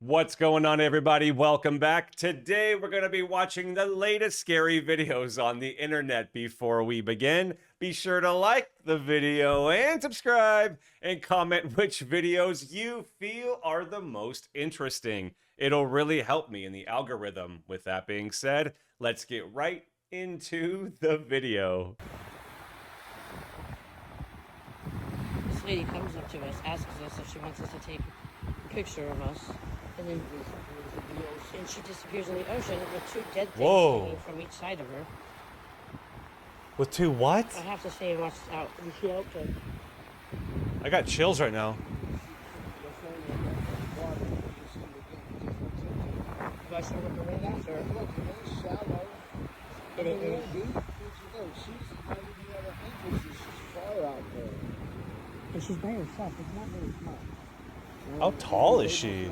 What's going on, everybody? Welcome back. Today we're going to be watching the latest scary videos on the internet. Before we begin, be sure to like the video and subscribe and comment which videos you feel are the most interesting. It'll really help me in the algorithm. With that being said, let's get right into the video. This lady comes up to us, asks us if she wants us to take a picture of us, and then she disappears in the ocean with two dead things hanging from each side of her. With two what? I have to say, watch out. You see out to... I got chills right now. Do I start with the ring after? And she's by herself. It's not very small. How tall is she?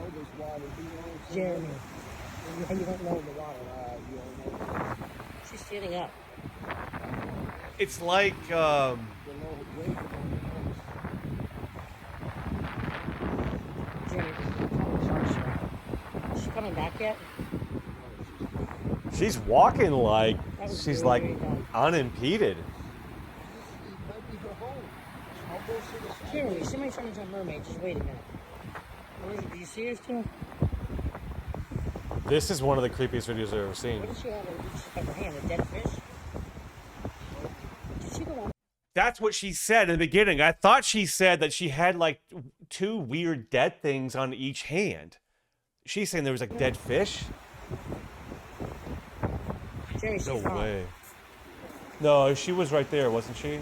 Jeremy. You don't know the water. She's standing up. It's like, Jeremy, is she coming back yet? she's walking like she's like very dumb. unimpeded. Jeremy, somebody turned into a mermaid. Just wait a minute. Do you see her still? This is one of the creepiest videos I've ever seen. What does she have in her hand? A dead fish? Did she go on? That's what she said in the beginning. I thought she said that she had like two weird dead things on each hand. She's saying there was like dead fish? Jeremy, she's No gone. way. No, she was right there, wasn't she?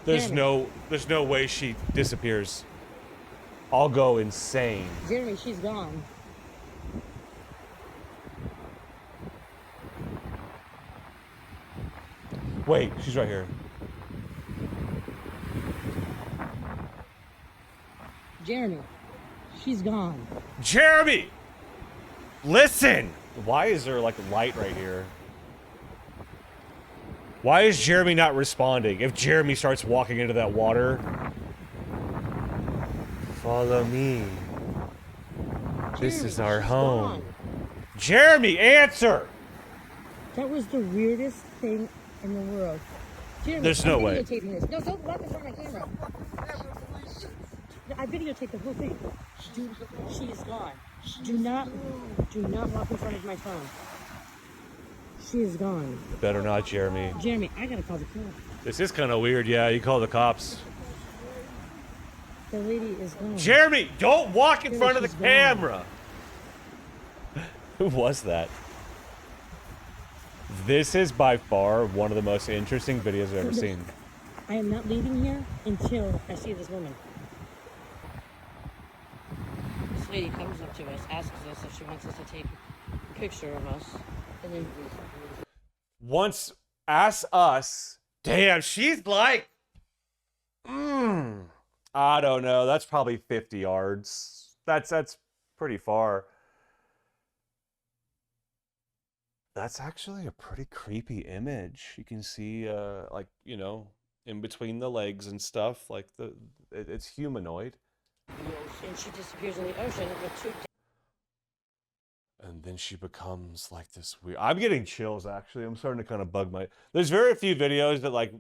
There's Jeremy. no way she disappears. I'll go insane. Jeremy, she's gone. Wait, she's right here. Jeremy, she's gone. Jeremy! Listen! Why is there like light right here? Why is Jeremy not responding? If Jeremy starts walking into that water. Follow me. This Jeremy, is our she's home. gone. Jeremy, answer! That was the weirdest thing in the world. Jeremy, There's no way. I'm videotaping this. No, don't walk in front of my camera. I videotaped the whole thing. She is gone. Do not walk in front of my phone. She is gone. Better not, Jeremy. Jeremy, I gotta call the cops. This is kind of weird. Yeah, you call the cops. The lady is gone. Jeremy, don't walk in Jeremy, front of the she's gone. camera. Who was that? This is by far one of the most interesting videos I've ever seen. I am not leaving here until I see this woman. This lady comes up to us, asks us if she wants us to take a picture of us, and then Once ask us, damn, she's like, I don't know. That's probably 50 yards. That's pretty far. That's actually a pretty creepy image. You can see, like, you know, in between the legs and stuff, like it's humanoid. and she disappears in the ocean with two. And then she becomes like this weird. I'm getting chills, actually. I'm starting to kind of bug my. There's very few videos that like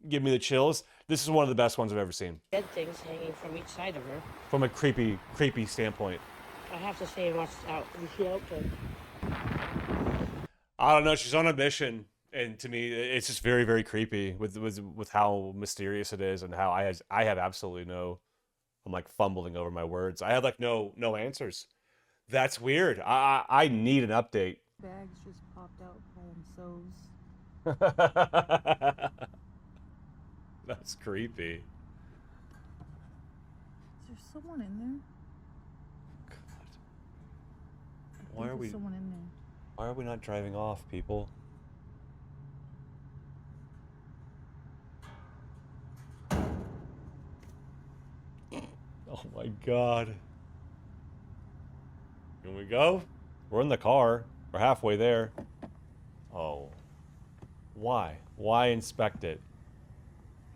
give me the chills. This is one of the best ones I've ever seen. Dead things hanging from each side of her. From a creepy standpoint. I have to say, watch out. You see out to... I don't know. She's on a mission, and to me, it's just very, very creepy with how mysterious it is, and how I have absolutely no. I'm like fumbling over my words. I have like no answers. That's weird. I need an update. Bags just popped out by themselves. That's creepy. Is there someone in there? Why are we? There's someone in there. Why are we not driving off, people? Oh my God. Here we go. We're in the car. We're halfway there. Oh. Why? Why inspect it?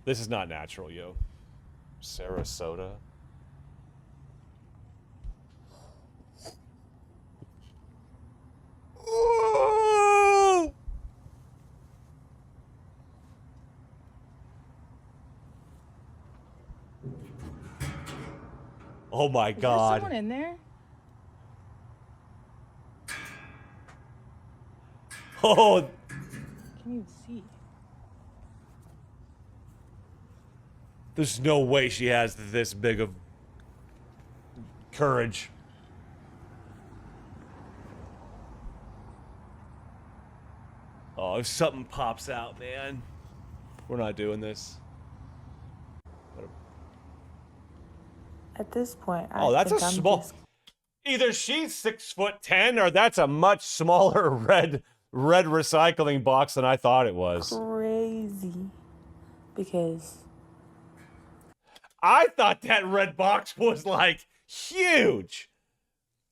This is not natural, yo. Sarasota. Oh my Is God. there someone in there? Oh, Can you see? there's no way she has this big of courage. Oh, if something pops out, man. We're not doing this. At this point, Oh, that's a think I'm small. just Either she's 6'10" or that's a much smaller red recycling box than I thought it was. crazy because I thought that red box was like huge.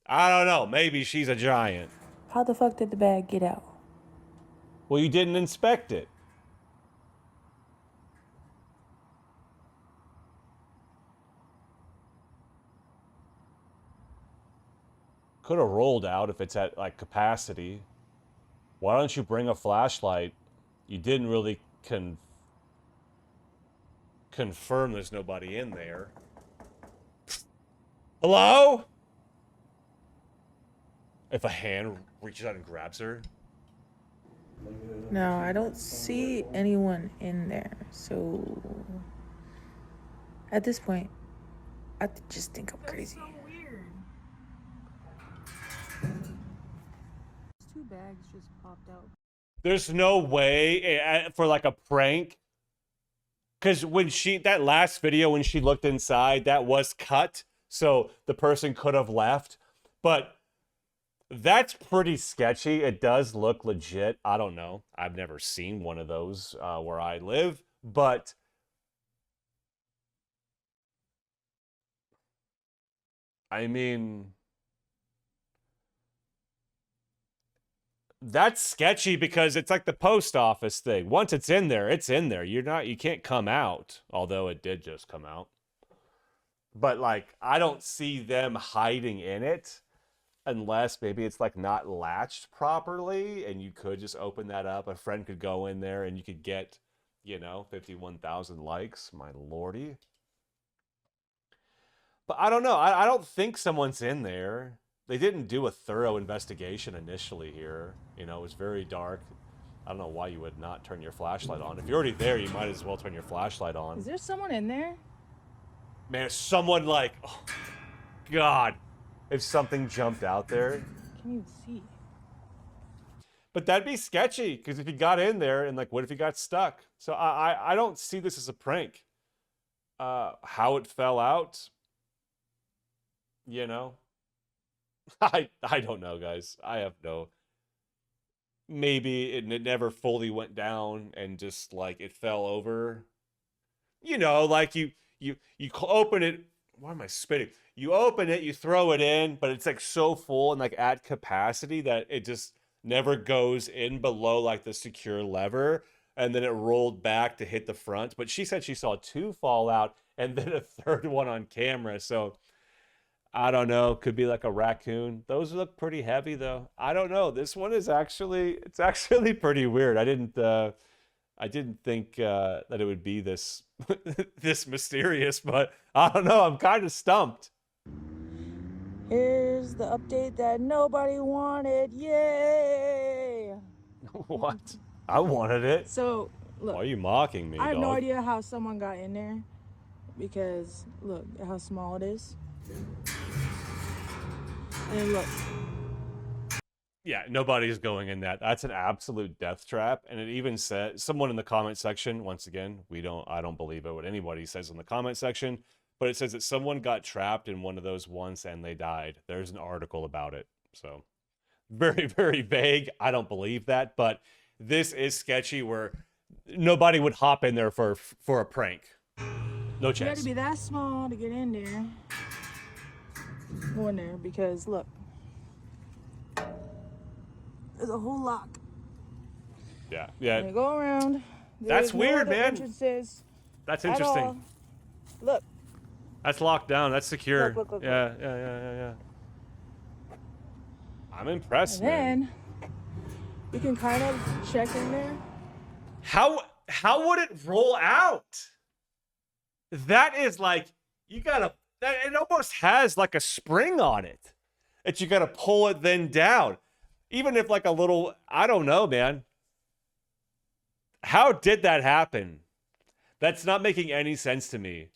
I don't know. Maybe she's a giant. how the fuck did the bag get out? Well, you didn't inspect it. Could have rolled out if it's at like capacity. Why don't you bring a flashlight? You didn't really confirm there's nobody in there. Hello? If a hand reaches out and grabs her. No, I don't see anyone in there. So at this point, I just think I'm crazy. So weird. Two bags just popped out. There's no way for like a prank. Because when that last video, when she looked inside, that was cut. So the person could have left. But that's pretty sketchy. It does look legit. I don't know. I've never seen one of those where I live. But I mean, that's sketchy because it's like the post office thing. Once it's in there, it's in there. You can't come out. Although it did just come out. But like, I don't see them hiding in it. Unless maybe it's like not latched properly and you could just open that up. A friend could go in there and you could get, 51,000 likes. My lordy. But I don't know. I don't think someone's in there. They didn't do a thorough investigation initially here. It was very dark. I don't know why you would not turn your flashlight on. If you're already there, you might as well turn your flashlight on. Is there someone in there? Man, someone like, oh, God. If something jumped out there. Can you see? But that'd be sketchy, because if he got in there, and like, what if he got stuck? So I don't see this as a prank. How it fell out, I don't know, guys. I have no. Maybe it never fully went down, and just like it fell over. Like you open it. Why am I spitting? You open it, you throw it in, but it's like so full and like at capacity that it just never goes in below like the secure lever, and then it rolled back to hit the front. But she said she saw two fall out and then a third one on camera. So I don't know. Could be like a raccoon. Those look pretty heavy though. I don't know. This one is actually pretty weird. I didn't think that it would be this this mysterious, but I don't know. I'm kind of stumped. Here's the update that nobody wanted. Yay! What? I wanted it. So, look. Why are you mocking me, I have dog? no idea how someone got in there. Because, look at how small it is. And look. Yeah, nobody's going in that. That's an absolute death trap. And it even said, someone in the comment section, once again, I don't believe it what anybody says in the comment section, but it says that someone got trapped in one of those once and they died. There's an article about it. So very, very vague. I don't believe that, but this is sketchy where nobody would hop in there for a prank. No chance. You had to be that small to get in there. Go in there because look. There's a whole lock. Yeah. And you go around. That's weird, man. Entrances That's at interesting. all. Look. That's locked down. That's secure. Look. Yeah. I'm impressed, And man. then you can kind of check in there. How would it roll out? That is like, it almost has like a spring on it that you got to pull it then down. Even if like a little, I don't know, man. How did that happen? That's not making any sense to me.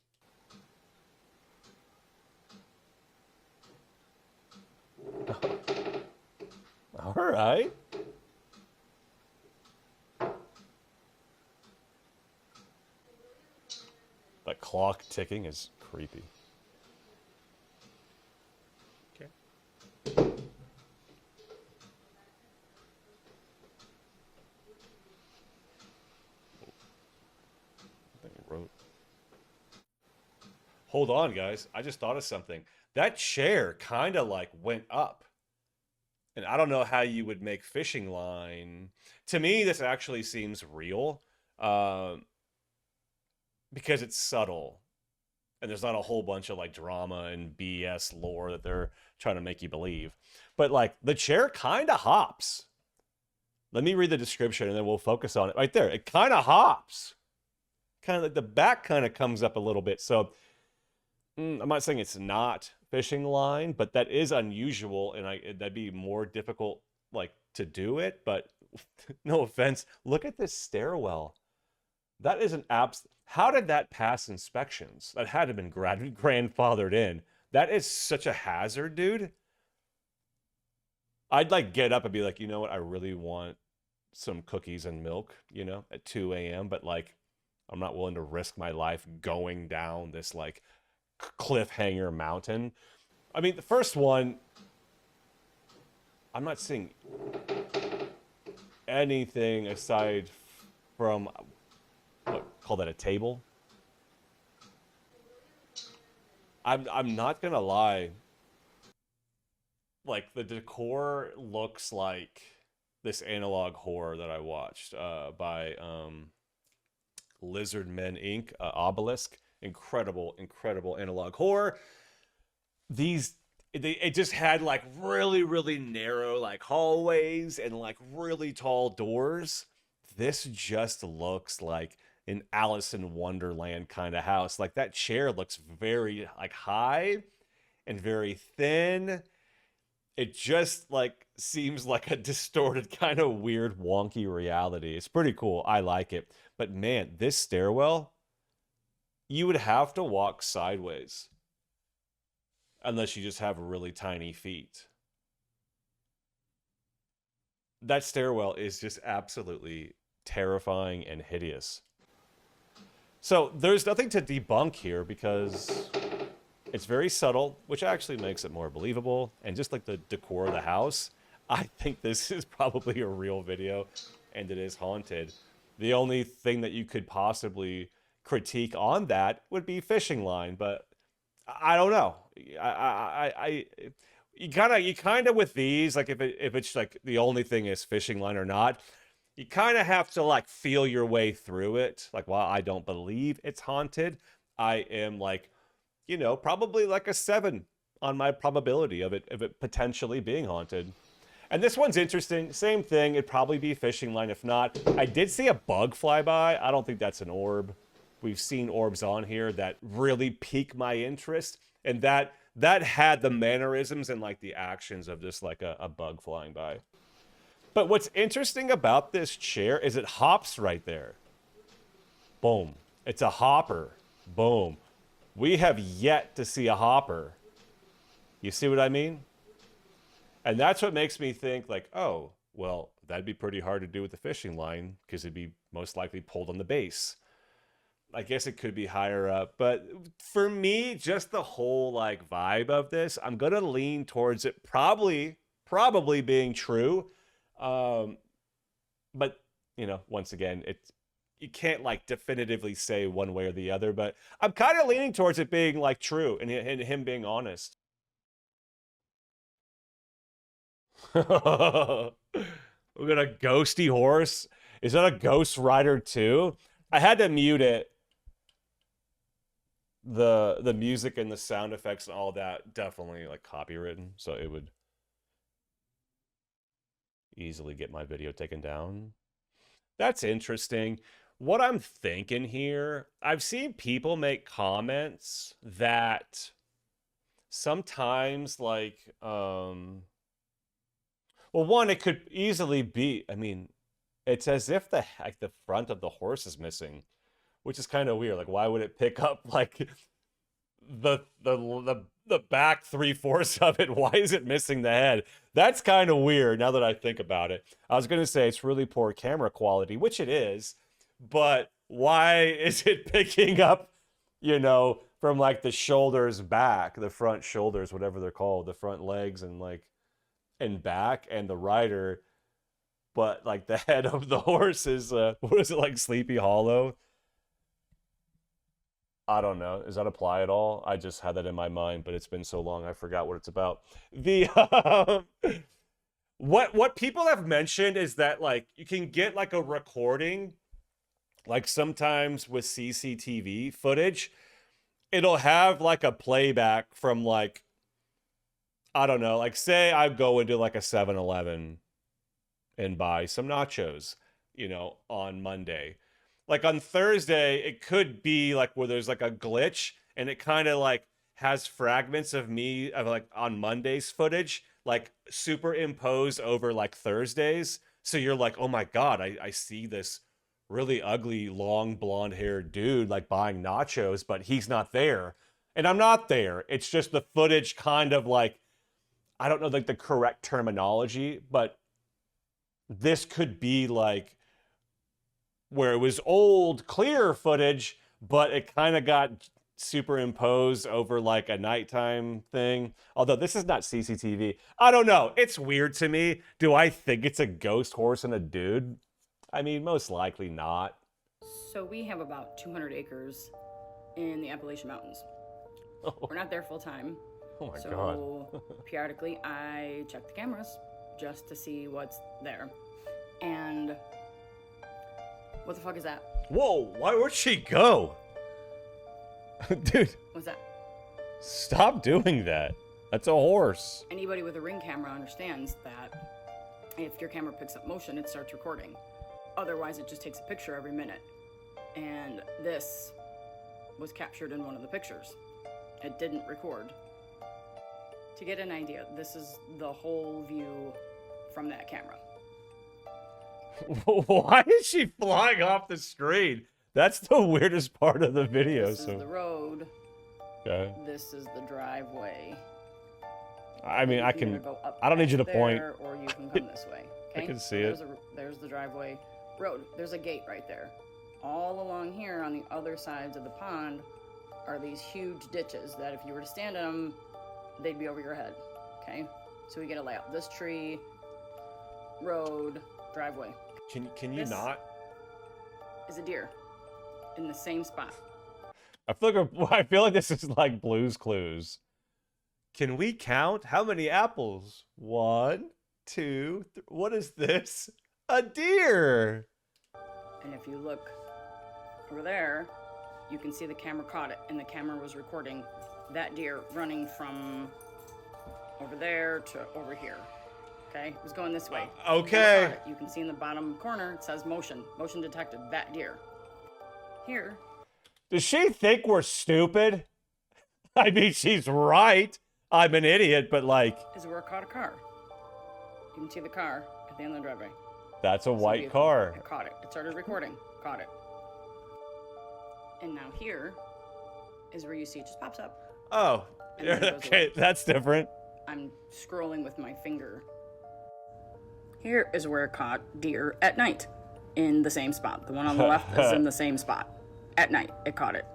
All right. That clock ticking is creepy. Okay. Hold on, guys. I just thought of something. That chair kind of like went up. And I don't know how you would make fishing line. To me, this actually seems real because it's subtle. And there's not a whole bunch of like drama and BS lore that they're trying to make you believe. But like the chair kind of hops. Let me read the description and then we'll focus on it. Right there. It kind of hops. Kind of like the back kind of comes up a little bit. So I'm not saying it's not fishing line, but that is unusual, and that'd be more difficult, like, to do it. But no offense, look at this stairwell. That is an how did that pass inspections? That had to have been grandfathered in. That is such a hazard, dude. I'd like get up and be like, you know what? I really want some cookies and milk, you know, at 2 a.m. But like, I'm not willing to risk my life going down this like cliffhanger mountain. I mean, the first one, I'm not seeing anything aside from what, call that a table. I'm not gonna lie, like the decor looks like this analog horror that I watched by Lizard Men Inc. Obelisk. Incredible analog horror. It just had like really narrow like hallways and like really tall doors. This just looks like an Alice in Wonderland kind of house. Like that chair looks very like high and very thin. It just like seems like a distorted kind of weird wonky reality. It's pretty cool. I like it. But man, this stairwell, you would have to walk sideways unless you just have really tiny feet. That stairwell is just absolutely terrifying and hideous. So there's nothing to debunk here because it's very subtle, which actually makes it more believable. And just like the decor of the house, I think this is probably a real video and it is haunted. The only thing that you could possibly critique on that would be fishing line, but I don't know. You kind of with these, like if it's like the only thing is fishing line or not, you kind of have to like feel your way through it. Like, while I don't believe it's haunted, I am like, you know, probably like a 7 on my probability of it potentially being haunted. And this one's interesting. Same thing. It'd probably be fishing line. If not, I did see a bug fly by. I don't think that's an orb. We've seen orbs on here that really pique my interest. And that had the mannerisms and like the actions of just like a bug flying by. But what's interesting about this chair is it hops right there. Boom. It's a hopper. Boom. We have yet to see a hopper. You see what I mean? And that's what makes me think like, oh, well, that'd be pretty hard to do with the fishing line because it'd be most likely pulled on the base. I guess it could be higher up. But for me, just the whole like vibe of this, I'm going to lean towards it probably being true. But, you know, once again, you can't like definitively say one way or the other, but I'm kind of leaning towards it being like true and him being honest. We got a ghosty horse. Is that a Ghost Rider 2? I had to mute it. The music and the sound effects and all that definitely like copywritten, so it would easily get my video taken down. That's interesting. What I'm thinking here, I've seen people make comments that sometimes like well, one, it could easily be, I mean, it's as if the front of the horse is missing, which is kind of weird. Like, why would it pick up like the back 3/4 of it? Why is it missing the head? That's kind of weird now that I think about it. I was gonna say it's really poor camera quality, which it is, but why is it picking up, from like the shoulders back, the front shoulders, whatever they're called, the front legs and back and the rider, but like the head of the horse is what is it, like Sleepy Hollow? I don't know. Does that apply at all? I just had that in my mind, but it's been so long I forgot what it's about. The what people have mentioned is that like you can get like a recording, like sometimes with CCTV footage, it'll have like a playback from like, I don't know, like say I go into like a 7-Eleven and buy some nachos, on Monday. Like on Thursday, it could be like where there's like a glitch and it kind of like has fragments of me of like on Monday's footage, like superimposed over like Thursdays. So you're like, oh my God, I see this really ugly, long blonde haired dude like buying nachos, but he's not there. And I'm not there. It's just the footage kind of like, I don't know like the correct terminology, but this could be like where it was old, clear footage, but it kind of got superimposed over like a nighttime thing. Although this is not CCTV. I don't know. It's weird to me. Do I think it's a ghost horse and a dude? I mean, most likely not. So we have about 200 acres in the Appalachian Mountains. Oh. We're not there full time. Oh my so God. periodically I check the cameras just to see what's there. And what the fuck is that? Whoa, where'd she go? Dude. What's that? Stop doing that. That's a horse. Anybody with a Ring camera understands that if your camera picks up motion, it starts recording. Otherwise, it just takes a picture every minute. And this was captured in one of the pictures. It didn't record. To get an idea, this is the whole view from that camera. Why is she flying off the screen? That's the weirdest part of the video. This is the road. Okay. This is the driveway. I mean, I can. Go up I don't need you to there, point. Or you can come this way. Okay? I can see it. There's the driveway. Road. There's a gate right there. All along here on the other sides of the pond are these huge ditches that if you were to stand in them, they'd be over your head. Okay? So we get a layout. This tree, road, driveway. Can you not? Is a deer in the same spot. I feel like this is like Blue's Clues. Can we count how many apples? 1, 2, what is this? A deer. And if you look over there, you can see the camera caught it, and the camera was recording that deer running from over there to over here. Okay, it was going this way. Okay. You can see in the bottom corner, it says motion detected, that deer. Here. Does she think we're stupid? I mean, she's right. I'm an idiot, but like. Is where it caught a car. You can see the car at the end of the driveway. That's a white car. It caught it. It started recording. Caught it. And now here is where you see it just pops up. Oh, okay, that's different. I'm scrolling with my finger. Here is where it caught deer at night in the same spot. The one on the left is in the same spot. At night, it caught it.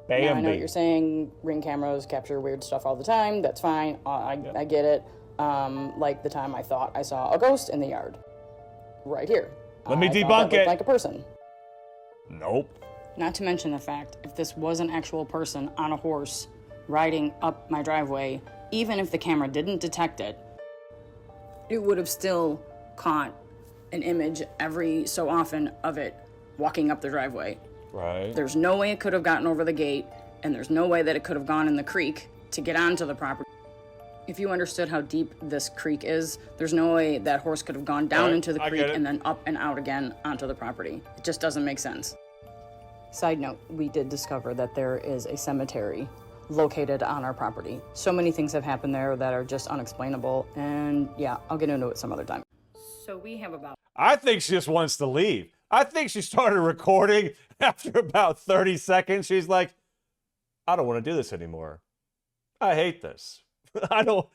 Bambi. Now, I know what you're saying. Ring cameras capture weird stuff all the time. That's fine. I get it. Like the time I thought I saw a ghost in the yard. Right here. Let me I thought debunk that looked it. like a person. Nope. Not to mention the fact, if this was an actual person on a horse riding up my driveway, even if the camera didn't detect it, it would have still caught an image every so often of it walking up the driveway. Right. There's no way it could have gotten over the gate, and there's no way that it could have gone in the creek to get onto the property. If you understood how deep this creek is, there's no way that horse could have gone down into the creek and then up and out again onto the property. It just doesn't make sense. Side note, we did discover that there is a cemetery located on our property. So many things have happened there that are just unexplainable, and yeah, I'll get into it some other time. So we have about... I think she just wants to leave. I think she started recording after about 30 seconds. She's like, I don't want to do this anymore. I hate this. I don't,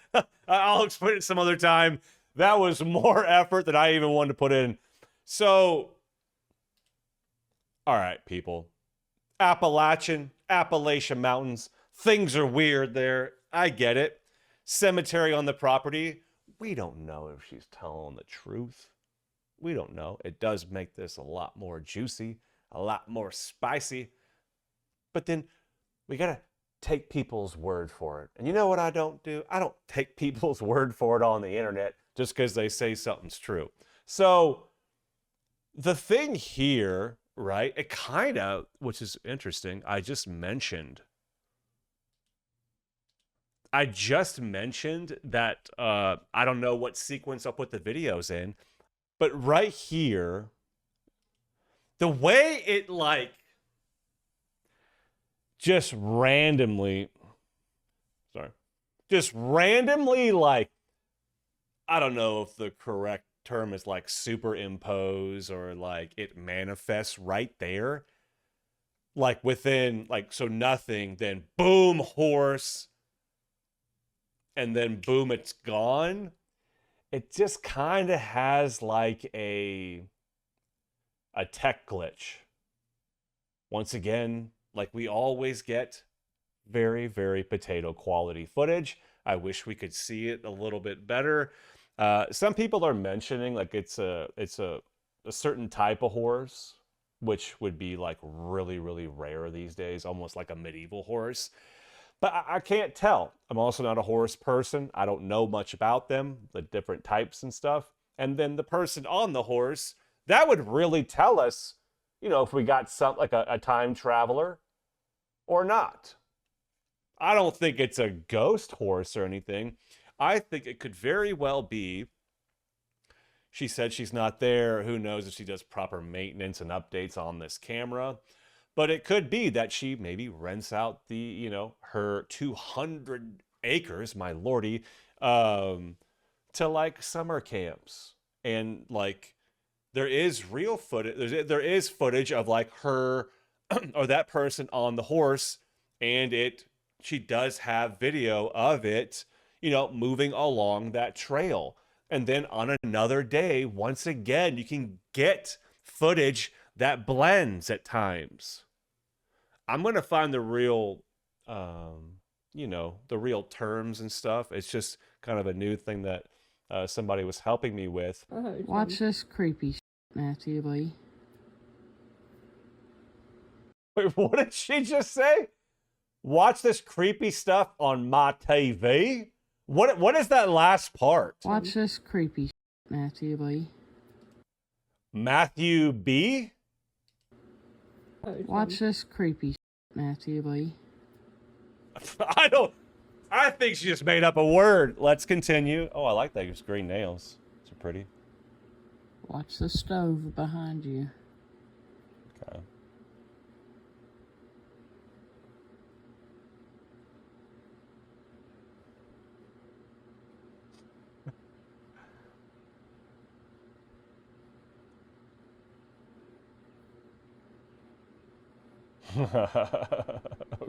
I'll explain it some other time. That was more effort than I even wanted to put in. So, all right, people. Appalachian Mountains. Things are weird there. I get it. Cemetery on the property. We don't know if she's telling the truth. We don't know. It does make this a lot more juicy, a lot more spicy. But then we got to take people's word for it. And you know what I don't do? I don't take people's word for it on the internet just because they say something's true. So the thing here, right, it kind of, which is interesting, I just mentioned that I don't know what sequence I'll put the videos in, but right here, the way it like just randomly like, I don't know if the correct term is like superimpose or like it manifests right there. Like within, like, so nothing, then boom, horse, and then boom, it's gone. It just kind of has like a tech glitch. Once again, like we always get, very, very potato quality footage. I wish we could see it a little bit better. Some people are mentioning like it's a certain type of horse, which would be like really, really rare these days, almost like a medieval horse. But I can't tell. I'm also not a horse person. I don't know much about them, the different types and stuff. And then the person on the horse, that would really tell us, you know, if we got some like a time traveler or not. I don't think it's a ghost horse or anything. I think it could very well be, she said she's not there. Who knows if she does proper maintenance and updates on this camera. But it could be that she maybe rents out the, you know, her 200 acres, my lordy, to like summer camps. And like, there is real footage, there is footage of like her or that person on the horse, and she does have video of it, you know, moving along that trail. And then on another day, once again, you can get footage that blends at times. I'm going to find the real, you know, the real terms and stuff. It's just kind of a new thing that somebody was helping me with. Watch this creepy shit, Matthew Lee. Wait, what did she just say? Watch this creepy stuff on my TV? What is that last part? Watch this creepy shit, Matthew Lee. Matthew B? Watch this creepy shit, Matthew Lee. I think she just made up a word. Let's continue. Oh, I like those green nails. They're pretty. Watch the stove behind you. Okay.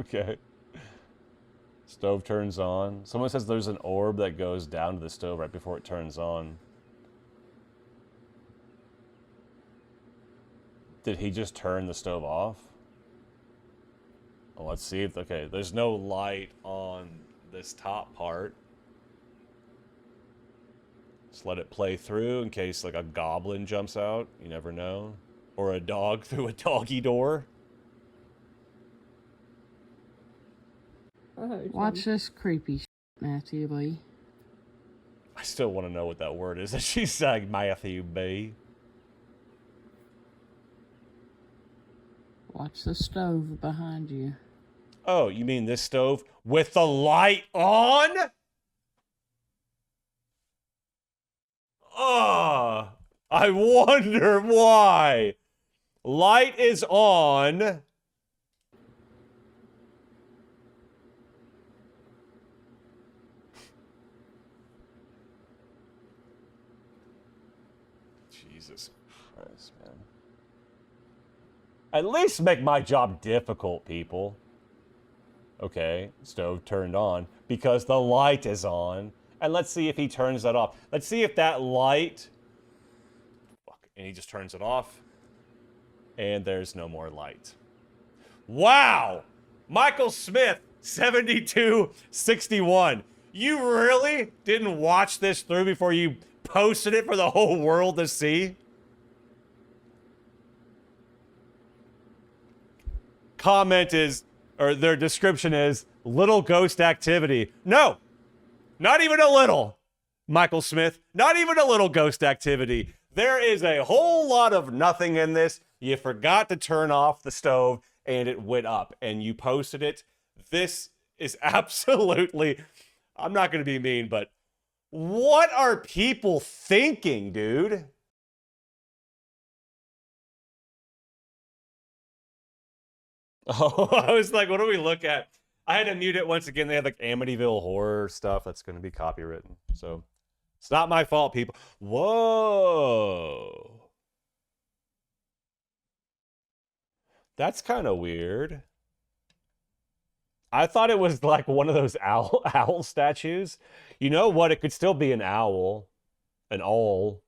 Okay. Stove turns on. Someone says there's an orb that goes down to the stove right before it turns on. Did he just turn the stove off? Well, let's see if, okay, there's no light on this top part. Just let it play through in case like a goblin jumps out. You never know. Or a dog through a doggy door. Watch this creepy shit, Matthew Lee. I still want to know what that word is that she's saying, Matthew B. Watch the stove behind you. Oh, you mean this stove with the light on? Oh, I wonder why. Light is on. Jesus Christ, man. At least make my job difficult, people. Okay, stove turned on because the light is on. And let's see if he turns that off. Let's see if that light... Fuck, and he just turns it off. And there's no more light. Wow! Michael Smith, 7261. You really didn't watch this through before you posted it for the whole world to see? Comment is, or their description is, little ghost activity. No, not even a little, Michael Smith. Not even a little ghost activity. There is a whole lot of nothing in this. You forgot to turn off the stove and it went up and you posted it. This is absolutely, I'm not going to be mean, but what are people thinking, dude? Oh, I was like, what do we look at? I had to mute it once again. They have like Amityville horror stuff that's going to be copywritten. So it's not my fault, people. Whoa. That's kind of weird. I thought it was like one of those owl statues. You know what? It could still be an owl. An owl.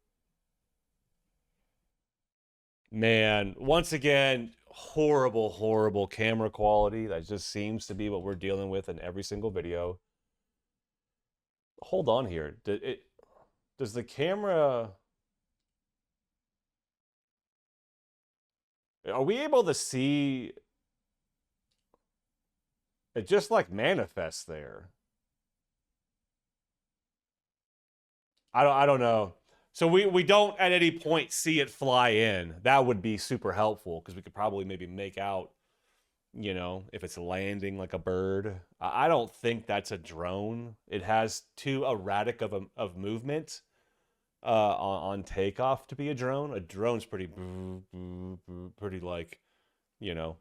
Man, once again, horrible, horrible camera quality. That just seems to be what we're dealing with in every single video. Hold on here. Does the camera... Are we able to see... It just like manifests there. I don't know. So we don't at any point see it fly in. That would be super helpful because we could probably maybe make out, you know, if it's landing like a bird. I don't think that's a drone. It has too erratic of movement on takeoff to be a drone. A drone's pretty like, you know,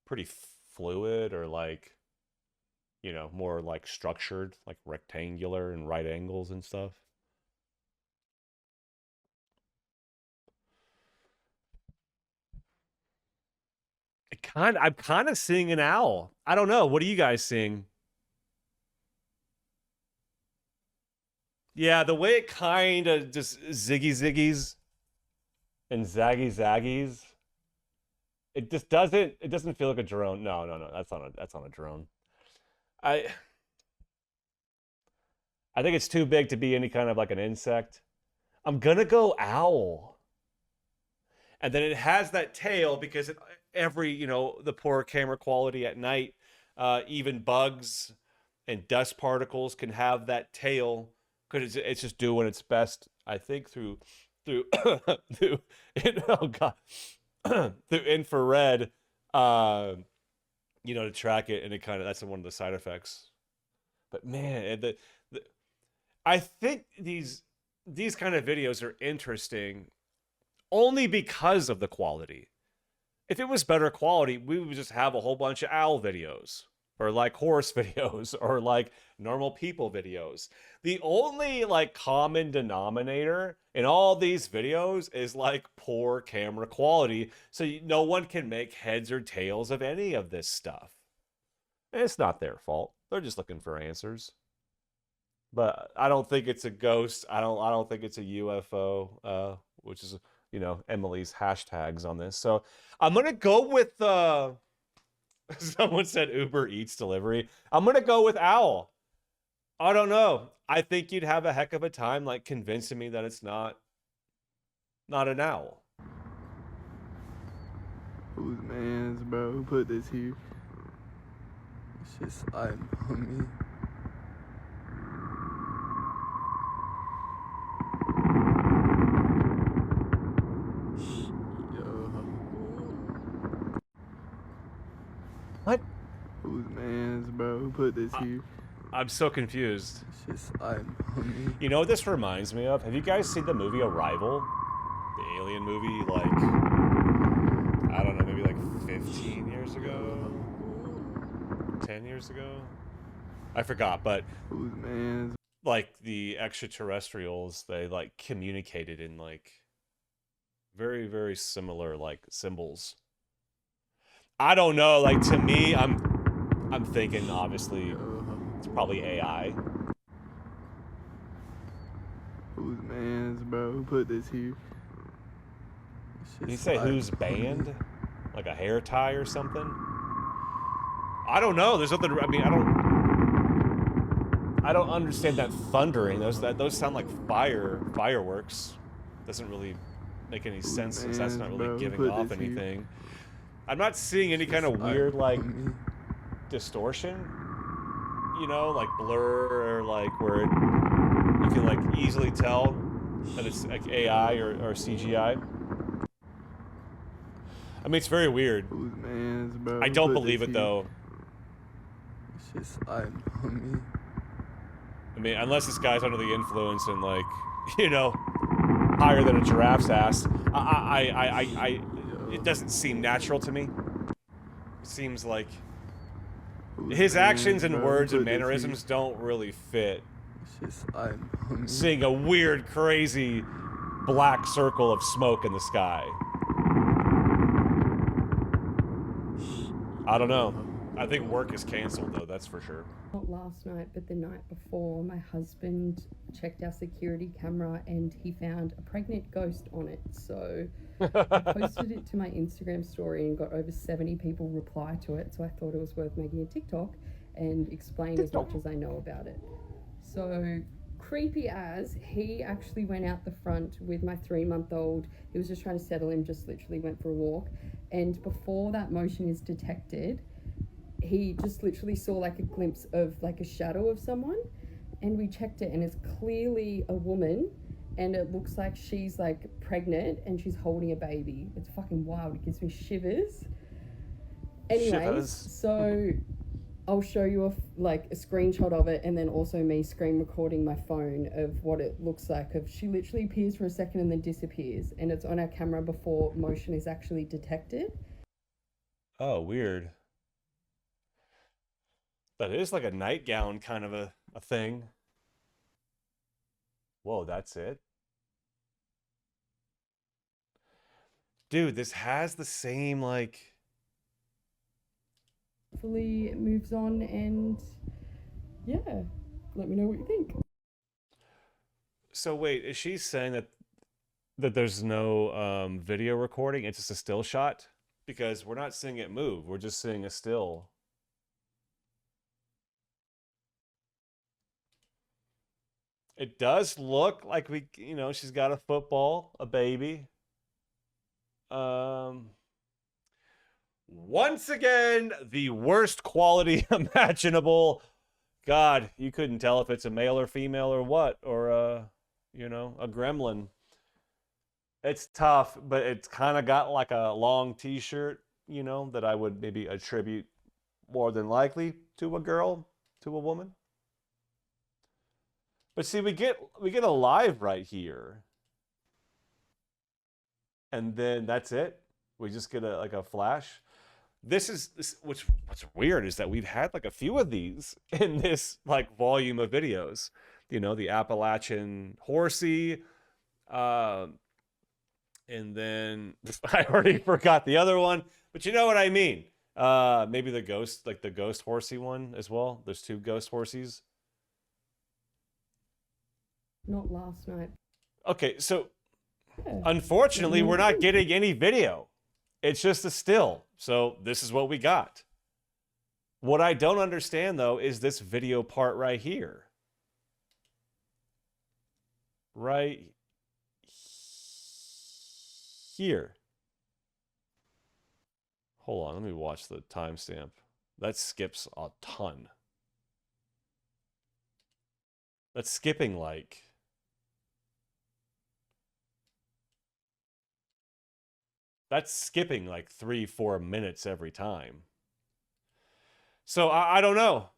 pretty fluid or like, you know, more like structured, like rectangular and right angles and stuff. I'm kind of seeing an owl. I don't know. What are you guys seeing? Yeah, the way it kind of just ziggies and zaggies. It just doesn't feel like a drone. No. That's not a drone. I think it's too big to be any kind of like an insect. I'm gonna go owl. And then it has that tail because every, you know, the poor camera quality at night, even bugs and dust particles can have that tail because it's just doing its best, I think, through oh God, through infrared, you know, to track it, and it kind of, that's one of the side effects. But man, I think these kind of videos are interesting only because of the quality. If it was better quality, we would just have a whole bunch of owl videos or like horse videos or like normal people videos. The only like common denominator in all these videos is like poor camera quality. So no one can make heads or tails of any of this stuff. And it's not their fault. They're just looking for answers. But I don't think it's a ghost. I don't think it's a UFO, which is, you know, Emily's hashtags on this. So I'm going to go with, someone said Uber Eats delivery. I'm going to go with owl. I don't know. I think you'd have a heck of a time like convincing me that it's not an owl. Whose man's, bro? Who put this here? It's just sliding on me. What? Whose man's, bro? Who put this here? I'm so confused. It's just sliding on me. You know what this reminds me of? Have you guys seen the movie Arrival? The alien movie, like, I don't know, maybe like 15 years ago? 10 years ago? I forgot, but... Whose man's? like the extraterrestrials, they like communicated in like very, very similar like symbols. I don't know, like to me, I'm thinking obviously it's probably AI. Whose man's, bro? Who put this here? You say whose band? Like a hair tie or something? I don't know. There's nothing. I mean, I don't understand that thundering. Those sound like fireworks. Doesn't really make any sense since that's not really giving off anything. I'm not seeing any kind of weird like distortion. You know, like blur or like where you can like easily tell that it's like AI or CGI. I mean, it's very weird. Whose man's, bro? I don't believe it though. It's just sliding on me. I mean, unless this guy's under the influence and like, you know, higher than a giraffe's ass. It doesn't seem natural to me. It seems like his actions and words and mannerisms don't really fit. It's just sliding on me. Seeing a weird, crazy black circle of smoke in the sky. I don't know. I think work is canceled though, that's for sure. Not last night, but the night before, my husband checked our security camera and he found a pregnant ghost on it. So I posted it to my Instagram story and got over 70 people reply to it. So I thought it was worth making a TikTok and explain as much as I know about it. So creepy as, he actually went out the front with my 3-month-old. He was just trying to settle him, just literally went for a walk. And before that motion is detected, he just literally saw like a glimpse of like a shadow of someone, and we checked it and it's clearly a woman and it looks like she's like pregnant and she's holding a baby. It's fucking wild. It gives me shivers. Anyways, so I'll show you a screenshot of it and then also me screen recording my phone of what it looks like. She literally appears for a second and then disappears, and it's on our camera before motion is actually detected. Oh, weird. That is like a nightgown kind of a thing. Whoa, that's it? Dude, this has the same like... Hopefully it moves on, and yeah, let me know what you think. So wait, is she saying that there's no video recording? It's just a still shot? Because we're not seeing it move. We're just seeing a still. It does look like she's got a football, a baby. Once again, the worst quality imaginable. God, you couldn't tell if it's a male or female or what, or a gremlin. It's tough, but it's kind of got like a long t-shirt, that I would maybe attribute more than likely to a girl, to a woman. But see, we get a live right here. And then that's it. We just get a flash. What's weird is that we've had like a few of these in this like volume of videos. The Appalachian horsey, and then I already forgot the other one, but you know what I mean. Maybe the ghost horsey one as well. There's 2 ghost horsies. Not last night. Okay, so unfortunately, we're not getting any video. It's just a still. So this is what we got. What I don't understand, though, is this video part right here. Right here. Hold on, let me watch the timestamp. That skips a ton. That's skipping like... That's skipping like 3-4 minutes every time. So I don't know.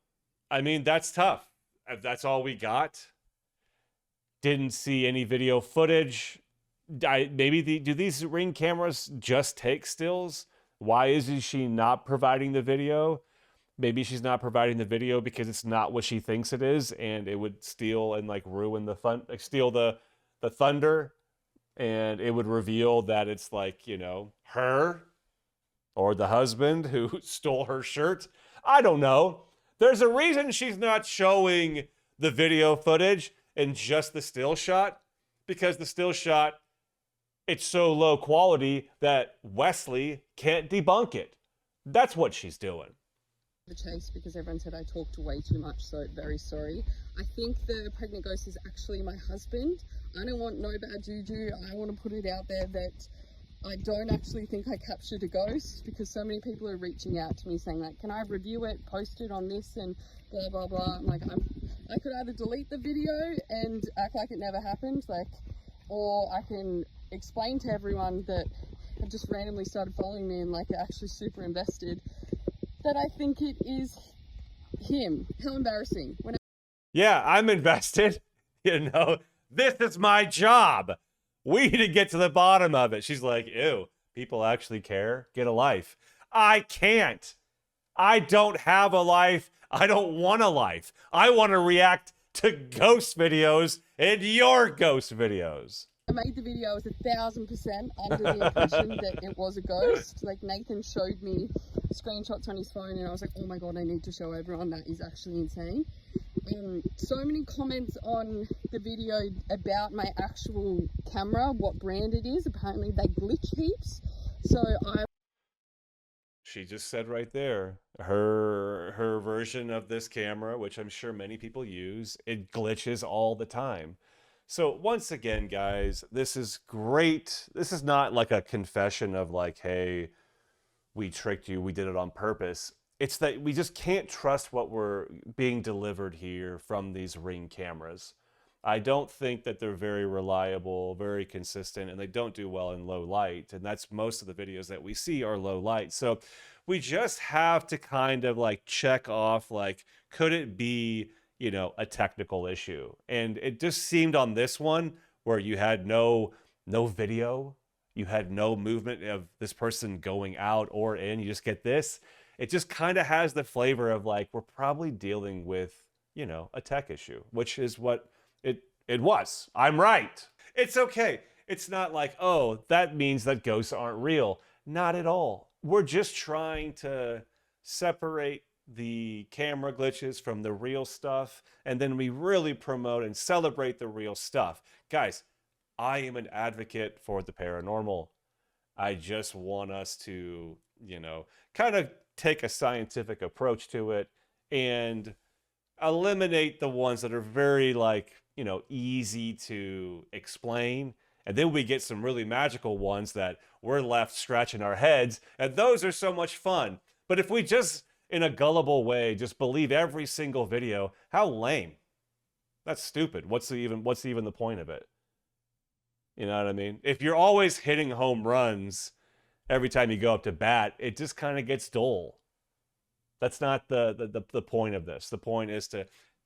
I mean, that's tough. If that's all we got. Didn't see any video footage. Do these Ring cameras just take stills? Why is she not providing the video? Maybe she's not providing the video because it's not what she thinks it is, and it would steal and like ruin the fun, like steal the thunder, and it would reveal that it's like, you know, her or the husband who stole her shirt. I don't know. There's a reason she's not showing the video footage and just the still shot, because the still shot, it's so low quality that Wesley can't debunk it. That's what she's doing. The chase because everyone said I talked way too much, so very sorry. I think the pregnant ghost is actually my husband. I don't want no bad juju. I want to put it out there that I don't actually think I captured a ghost, because so many people are reaching out to me saying like, can I review it, post it on this and blah blah blah. I'm like, I could either delete the video and act like it never happened, like, or I can explain to everyone that have just randomly started following me and like are actually super invested that I think it is him. How embarrassing. Yeah, I'm invested. You know, this is my job. We need to get to the bottom of it. She's like, ew, people actually care? Get a life. I can't. I don't have a life. I don't want a life. I want to react to ghost videos and your ghost videos. I made the video, I was 1,000% under the impression that it was a ghost. Like, Nathan showed me screenshots on his phone and I was like, oh my god, I need to show everyone, that is actually insane. So many comments on the video about my actual camera, what brand it is. Apparently they glitch heaps. So She just said right there, her version of this camera, which I'm sure many people use, it glitches all the time. So once again, guys, this is great. This is not like a confession of like, hey, we tricked you, we did it on purpose. It's that we just can't trust what we're being delivered here from these Ring cameras. I don't think that they're very reliable, very consistent, and they don't do well in low light. And that's most of the videos that we see are low light. So we just have to kind of like check off, like, could it be, you know, a technical issue? And it just seemed on this one where you had no video, you had no movement of this person going out or in, you just get this. It just kind of has the flavor of like, we're probably dealing with, you know, a tech issue, which is what it was. I'm right. It's okay. It's not like, oh, that means that ghosts aren't real. Not at all. We're just trying to separate the camera glitches from the real stuff, and then we really promote and celebrate the real stuff. Guys, I am an advocate for the paranormal. I just want us to, you know, kind of take a scientific approach to it and eliminate the ones that are very, like, you know, easy to explain. And then we get some really magical ones that we're left scratching our heads, and those are so much fun. But if we just, in a gullible way, just believe every single video, how lame. That's stupid. What's even the point of it? You know what I mean? If you're always hitting home runs every time you go up to bat, it just kind of gets dull. That's not the point of this. The point is to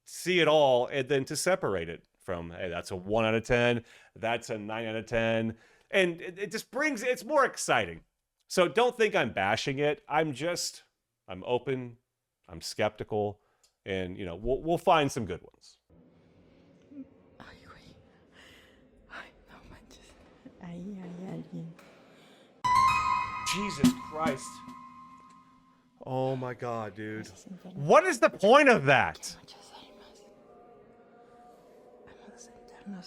see it all and then to separate it from, hey, that's a 1 out of 10, that's a 9 out of 10. And it just brings, it's more exciting. So don't think I'm bashing it. I'm open, I'm skeptical, and, you know, we'll find some good ones. Ay, güey. Ay, no manches. Ahí hay alguien. Jesus Christ. Oh my God, dude. What is the point of that?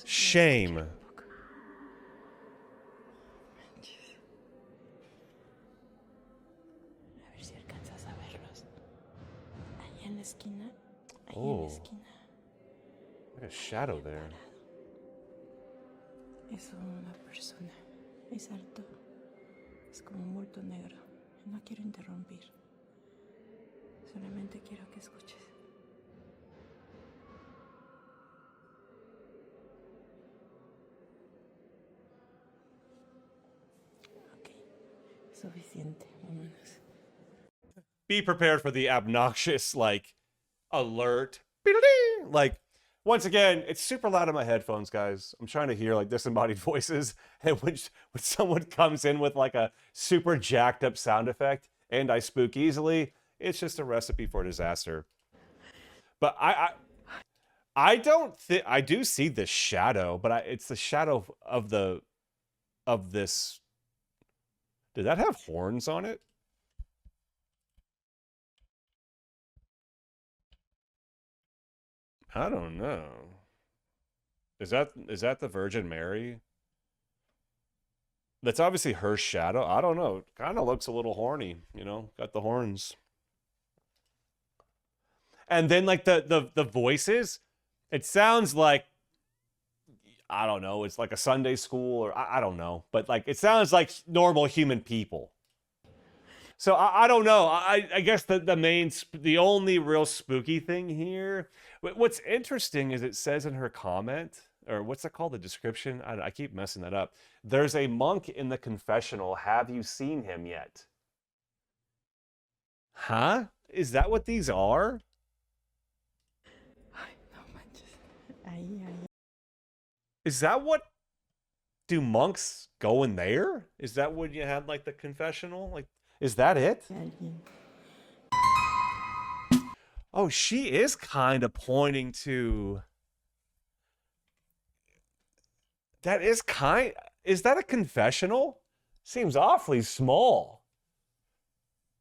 Shame. A ver si alcanzas a verlos. Allá en la esquina. Allá en la esquina. Like a shadow there. Es una persona. Es alto. Es como un bulto negro. No quiero interrumpir. Solamente quiero que escuches. Ok. Suficiente. Vámonos. Be prepared for the obnoxious, like, alert. Like, once again, it's super loud in my headphones, guys. I'm trying to hear, like, disembodied voices. And when someone comes in with, like, a super jacked up sound effect, and I spook easily, It's just a recipe for disaster. But I don't think I do see the shadow, but it's the shadow of this. Did that have horns on it? I don't know. Is that the Virgin Mary? That's obviously her shadow. I don't know. Kind of looks a little horny, you know, got the horns. And then like the voices, it sounds like, I don't know, it's like a Sunday school or I don't know, but like it sounds like normal human people. So I don't know. I guess the only real spooky thing here, what's interesting is it says in her comment, or what's it called, the description? I keep messing that up. There's a monk in the confessional. Have you seen him yet? Huh? Is that what these are? Is that what? Do monks go in there? Is that when you had like the confessional? Like, is that it? Oh, she is kind of pointing to. That is kind. Is that a confessional? Seems awfully small.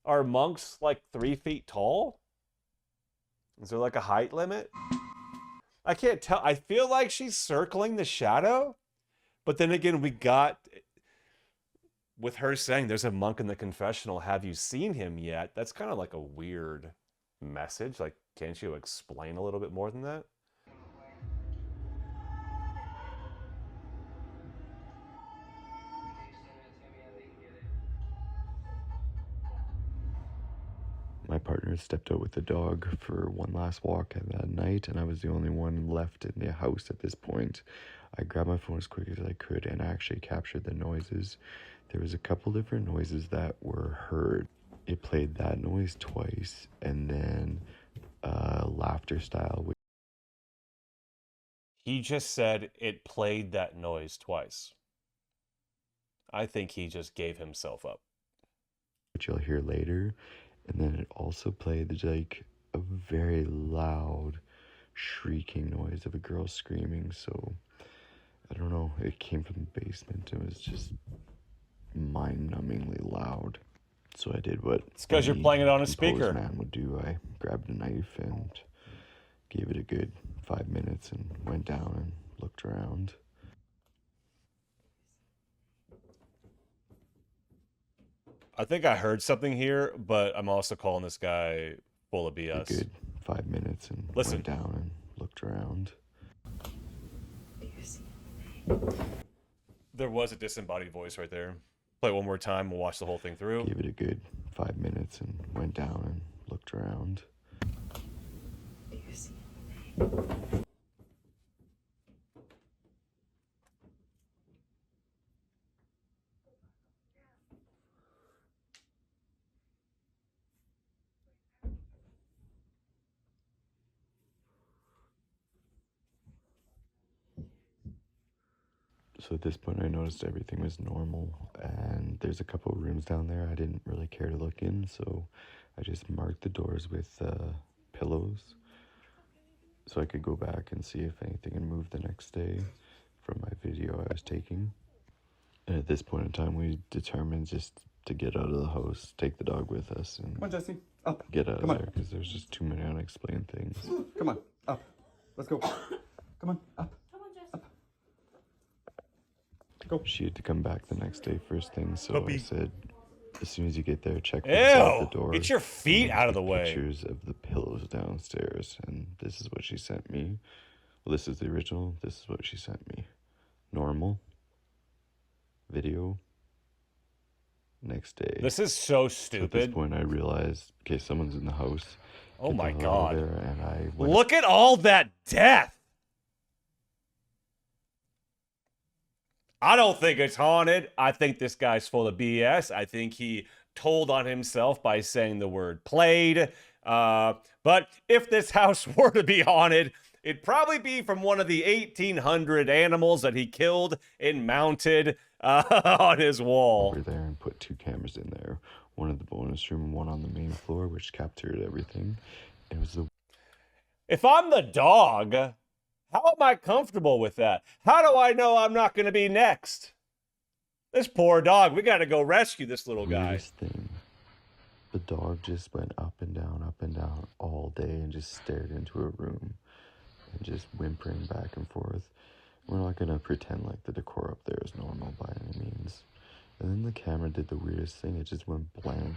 Are monks like 3 feet tall? Is there like a height limit? I can't tell. I feel like she's circling the shadow, but then again, we got with her saying there's a monk in the confessional. Have you seen him yet? That's kind of like a weird message. Like, can't you explain a little bit more than that? My partner stepped out with the dog for one last walk that night, and I was the only one left in the house at this point. I grabbed my phone as quick as I could and actually captured the noises. There was a couple different noises that were heard. It played that noise twice, and then laughter style. He just said it played that noise twice. I think he just gave himself up. Which you'll hear later. And then it also played like a very loud shrieking noise of a girl screaming. So I don't know, it came from the basement. It was just mind-numbingly loud. So I did what it's because you're playing it on a speaker. Man would do. I grabbed a knife and gave it a good 5 minutes and went down and looked around. I think I heard something here, but I'm also calling this guy full of BS. A good 5 minutes and went down and looked around. There was a disembodied voice right there. Play it one more time. We'll watch the whole thing through. Gave it a good 5 minutes and went down and looked around. So at this point, I noticed everything was normal, and there's a couple rooms down there I didn't really care to look in, so I just marked the doors with pillows so I could go back and see if anything had moved the next day from my video I was taking. And at this point in time, we determined just to get out of the house, take the dog with us, and come on, Jesse, up. Get out of there, because there's just too many unexplained things. Come on, up. Let's go. Come on, up. Go. She had to come back the next day first thing, so Puppy. I said, as soon as you get there, check out the door. Get your feet out of the way. Pictures of the pillows downstairs, and this is what she sent me. Well, this is the original. This is what she sent me. Normal. Video. Next day. This is so So stupid. at this point, I realized, okay, someone's in the house. Oh Get my the hell out God. of there, and I went Look at all that death. I don't think it's haunted. I think this guy's full of BS. I think he told on himself by saying the word played. But if this house were to be haunted, it'd probably be from one of the 1,800 animals that he killed and mounted on his wall. over there and put 2 cameras in there. one in the bonus room, one on the main floor, which captured everything. It was the If I'm the dog, how am I comfortable with that? How do I know I'm not going to be next? This poor dog, we got to go rescue this little guy. weirdest thing. The dog just went up and down all day and just stared into a room and just whimpering back and forth. We're not gonna pretend like the decor up there is normal by any means. And then the camera did the weirdest thing, it just went blank.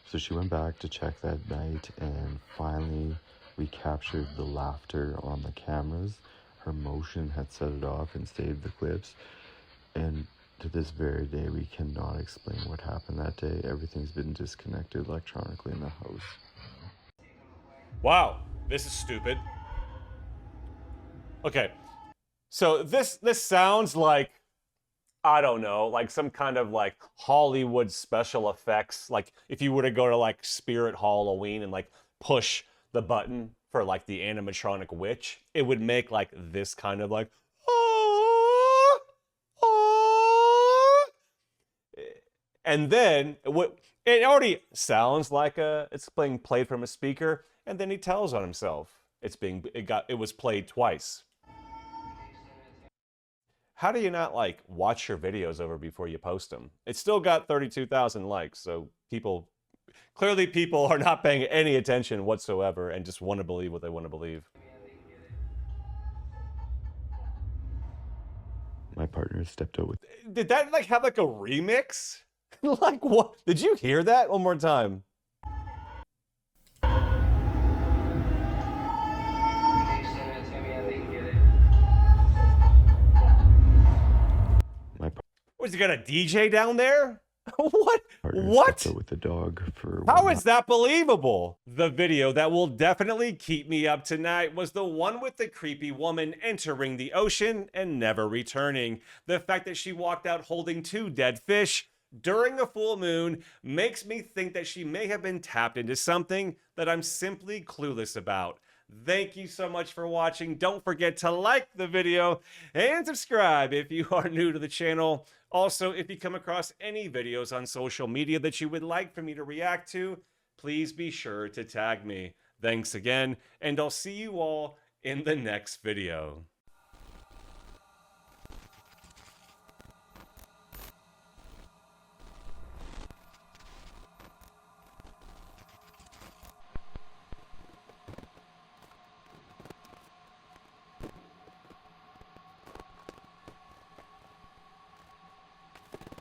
So she went back to check that night, and finally we captured the laughter on the cameras. Her motion had set it off and saved the clips. And to this very day, we cannot explain what happened that day. Everything's been disconnected electronically in the house. Wow, this is stupid. Okay, so this sounds like, I don't know, like some kind of like Hollywood special effects. Like if you were to go to like Spirit Halloween and like push the button for like the animatronic witch, it would make like this kind of like, "Ah, ah." And then it already sounds like it's being played from a speaker, and then he tells on himself. It was played twice. How do you not like watch your videos over before you post them? It's still got 32,000 likes, so people are not paying any attention whatsoever and just want to believe what they want to believe. My partner stepped out with... Did that like have like a remix? Like what? Did you hear that? One more time. Was he got a DJ down there? What? What? With the dog for How is that believable? The video that will definitely keep me up tonight was the one with the creepy woman entering the ocean and never returning. The fact that she walked out holding 2 dead fish during a full moon makes me think that she may have been tapped into something that I'm simply clueless about. Thank you so much for watching. Don't forget to like the video and subscribe if you are new to the channel. Also, if you come across any videos on social media that you would like for me to react to, please be sure to tag me. Thanks again, and I'll see you all in the next video.